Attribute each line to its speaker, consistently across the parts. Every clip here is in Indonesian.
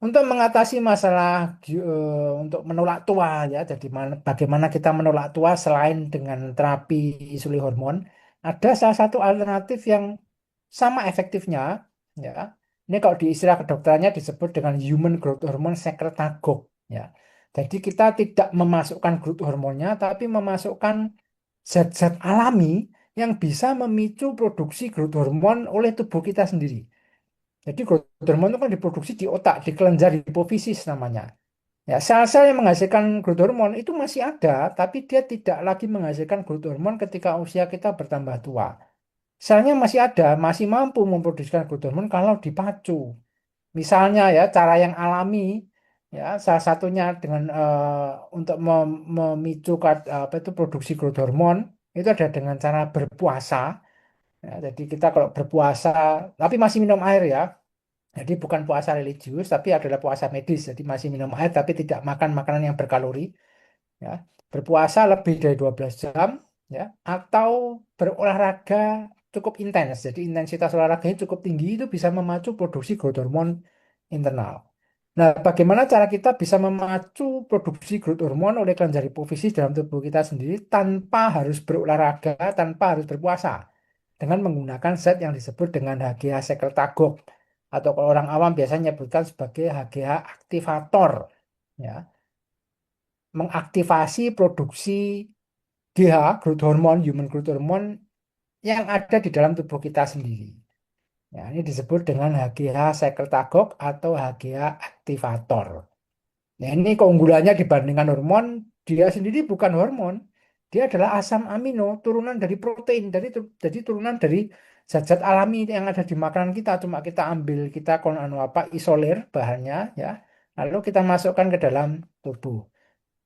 Speaker 1: Untuk mengatasi masalah untuk menolak tua ya, jadi bagaimana kita menolak tua selain dengan terapi insulin hormon, ada salah satu alternatif yang sama efektifnya ya. Ini kalau di istilah kedokterannya disebut dengan human growth hormone secretagogue ya. Jadi kita tidak memasukkan growth hormonnya tapi memasukkan zat-zat alami yang bisa memicu produksi growth hormone oleh tubuh kita sendiri. Jadi growth hormone itu kan diproduksi di otak, di kelenjar hipofisis namanya. Ya, sel-sel yang menghasilkan growth hormone itu masih ada, tapi dia tidak lagi menghasilkan growth hormone ketika usia kita bertambah tua. Selnya masih ada, masih mampu memproduksikan growth hormone kalau dipacu. Misalnya ya, cara yang alami, ya salah satunya dengan untuk memicu apa itu produksi growth hormone itu ada dengan cara berpuasa. Ya, jadi kita kalau berpuasa, tapi masih minum air ya. Jadi bukan puasa religius, tapi adalah puasa medis. Jadi masih minum air, tapi tidak makan makanan yang berkalori. Ya, berpuasa lebih dari 12 jam, ya, atau berolahraga cukup intens. Jadi intensitas olahraganya cukup tinggi itu bisa memacu produksi growth hormone internal. Nah, bagaimana cara kita bisa memacu produksi growth hormone oleh kelenjar hipofisis dalam tubuh kita sendiri tanpa harus berolahraga, tanpa harus berpuasa? Dengan menggunakan zat yang disebut dengan HGH secretagogue atau kalau orang awam biasanya menyebutkan sebagai HGH aktivator ya, mengaktifasi produksi GH growth hormone, human growth hormone yang ada di dalam tubuh kita sendiri. Ya, ini disebut dengan HGH secretagogue atau HGH aktivator. Nah, ini keunggulannya dibandingkan hormon, dia sendiri bukan hormon. Dia adalah asam amino, turunan dari protein. Jadi turunan dari zat-zat alami yang ada di makanan kita. Cuma kita ambil, kita isolir bahannya, ya. Lalu kita masukkan ke dalam tubuh.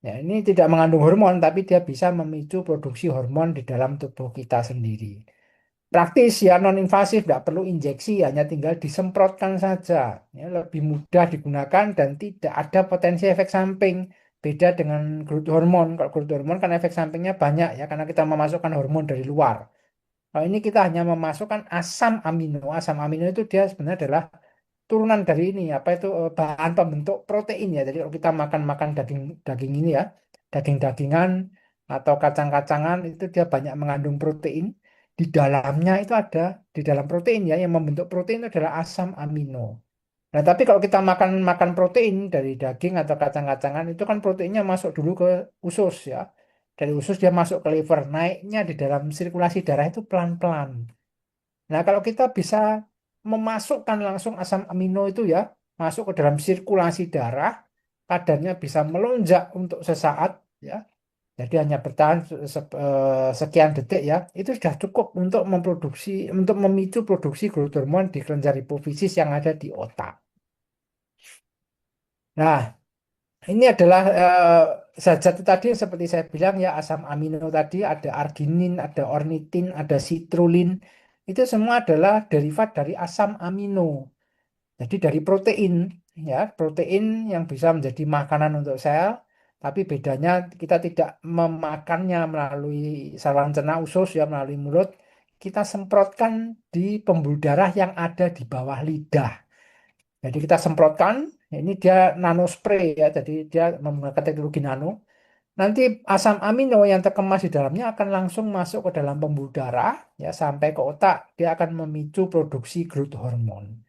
Speaker 1: Ya, ini tidak mengandung hormon, tapi dia bisa memicu produksi hormon di dalam tubuh kita sendiri. Praktis ya non invasif, tidak perlu injeksi, hanya tinggal disemprotkan saja. Ya, lebih mudah digunakan dan tidak ada potensi efek samping. Beda dengan growth hormone. Kalau growth hormone kan efek sampingnya banyak ya karena kita memasukkan hormon dari luar. Kalau ini kita hanya memasukkan asam amino. Asam amino itu dia sebenarnya adalah turunan dari ini apa itu bahan pembentuk protein ya. Jadi kalau kita makan-makan daging daging ini ya, daging-dagingan atau kacang-kacangan itu dia banyak mengandung protein. Di dalamnya itu ada di dalam protein ya yang membentuk protein itu adalah asam amino. Nah, tapi kalau kita makan makan protein dari daging atau kacang-kacangan itu kan proteinnya masuk dulu ke usus ya. Dari usus dia masuk ke liver, naiknya di dalam sirkulasi darah itu pelan-pelan. Nah, kalau kita bisa memasukkan langsung asam amino itu ya, masuk ke dalam sirkulasi darah, kadarnya bisa melonjak untuk sesaat, ya. Jadi hanya bertahan sekian detik ya, itu sudah cukup untuk untuk memicu produksi growth hormone di kelenjar hipofisis yang ada di otak. Nah, ini adalah zat-zat tadi yang seperti saya bilang ya, asam amino tadi, ada arginin, ada ornitin, ada citrulin. Itu semua adalah derivat dari asam amino. Jadi dari protein, ya, protein yang bisa menjadi makanan untuk sel, tapi bedanya kita tidak memakannya melalui saluran cerna usus ya, melalui mulut. Kita semprotkan di pembuluh darah yang ada di bawah lidah. Jadi kita semprotkan, ini dia nano spray ya, jadi dia menggunakan teknologi nano. Nanti asam amino yang terkemas di dalamnya akan langsung masuk ke dalam pembuluh darah, ya, sampai ke otak. Dia akan memicu produksi growth hormone.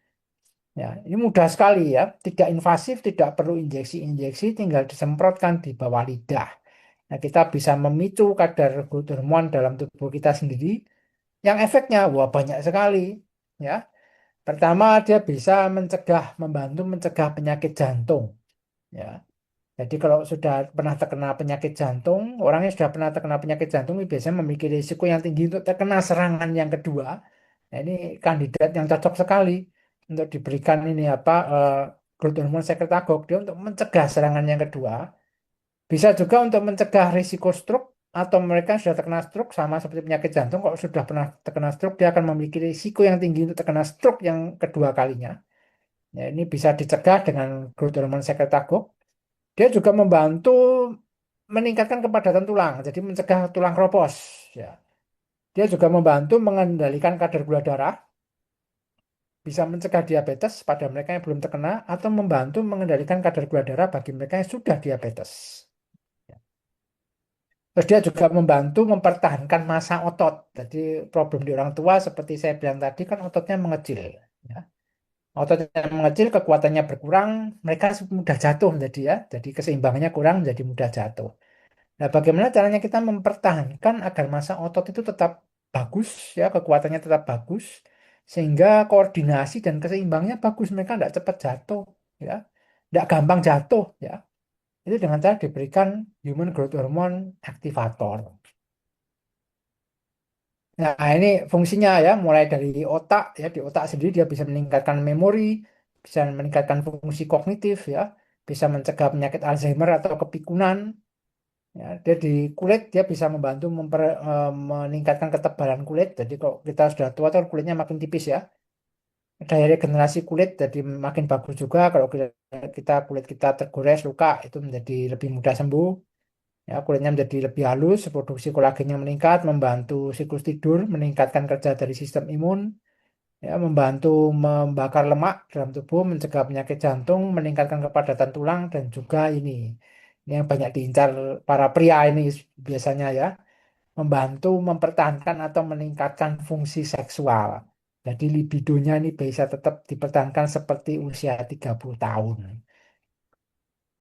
Speaker 1: Ya, ini mudah sekali ya, tidak invasif, tidak perlu injeksi-injeksi, tinggal disemprotkan di bawah lidah. Nah, kita bisa memicu kadar growth hormone dalam tubuh kita sendiri, yang efeknya wah banyak sekali. Ya, pertama dia bisa membantu mencegah penyakit jantung. Ya, jadi kalau sudah pernah terkena penyakit jantung, orang yang sudah pernah terkena penyakit jantung ini biasanya memiliki risiko yang tinggi untuk terkena serangan yang kedua. Nah, ini kandidat yang cocok sekali untuk diberikan ini apa growth hormone secretagogue dia untuk mencegah serangan yang kedua. Bisa juga untuk mencegah risiko stroke atau mereka yang sudah terkena stroke sama seperti penyakit jantung. Kalau sudah pernah terkena stroke, dia akan memiliki risiko yang tinggi untuk terkena stroke yang kedua kalinya. Ya, ini bisa dicegah dengan growth hormone secretagogue. Dia juga membantu meningkatkan kepadatan tulang, jadi mencegah tulang kropos. Ya. Dia juga membantu mengendalikan kadar gula darah. bisa mencegah diabetes pada mereka yang belum terkena atau membantu mengendalikan kadar gula darah bagi mereka yang sudah diabetes. Terus dia juga membantu mempertahankan massa otot. Jadi problem di orang tua seperti saya bilang tadi kan ototnya mengecil. Ya. Ototnya mengecil, kekuatannya berkurang, mereka mudah jatuh jadi ya. Jadi keseimbangannya kurang, jadi mudah jatuh. Nah, bagaimana caranya kita mempertahankan agar massa otot itu tetap bagus, ya, kekuatannya tetap bagus, sehingga koordinasi dan keseimbangnya bagus, mereka tidak cepat jatuh, ya, tidak gampang jatuh, ya. Itu dengan cara diberikan human growth hormone aktivator. Nah, ini fungsinya ya, mulai dari otak, ya, di otak sendiri dia bisa meningkatkan memori, bisa meningkatkan fungsi kognitif, ya, bisa mencegah penyakit Alzheimer atau kepikunan. Ya, dia di kulit dia bisa membantu meningkatkan ketebalan kulit. Jadi kalau kita sudah tua tuh kulitnya makin tipis ya. Daya regenerasi kulit jadi makin bagus juga. Kalau kulit kita tergores luka itu menjadi lebih mudah sembuh. Ya, kulitnya menjadi lebih halus, produksi kolagennya meningkat, membantu siklus tidur, meningkatkan kerja dari sistem imun, ya, membantu membakar lemak dalam tubuh, mencegah penyakit jantung, meningkatkan kepadatan tulang dan juga ini yang banyak diincar para pria ini biasanya ya, membantu mempertahankan atau meningkatkan fungsi seksual. Jadi libidonya ini bisa tetap dipertahankan seperti usia 30 tahun.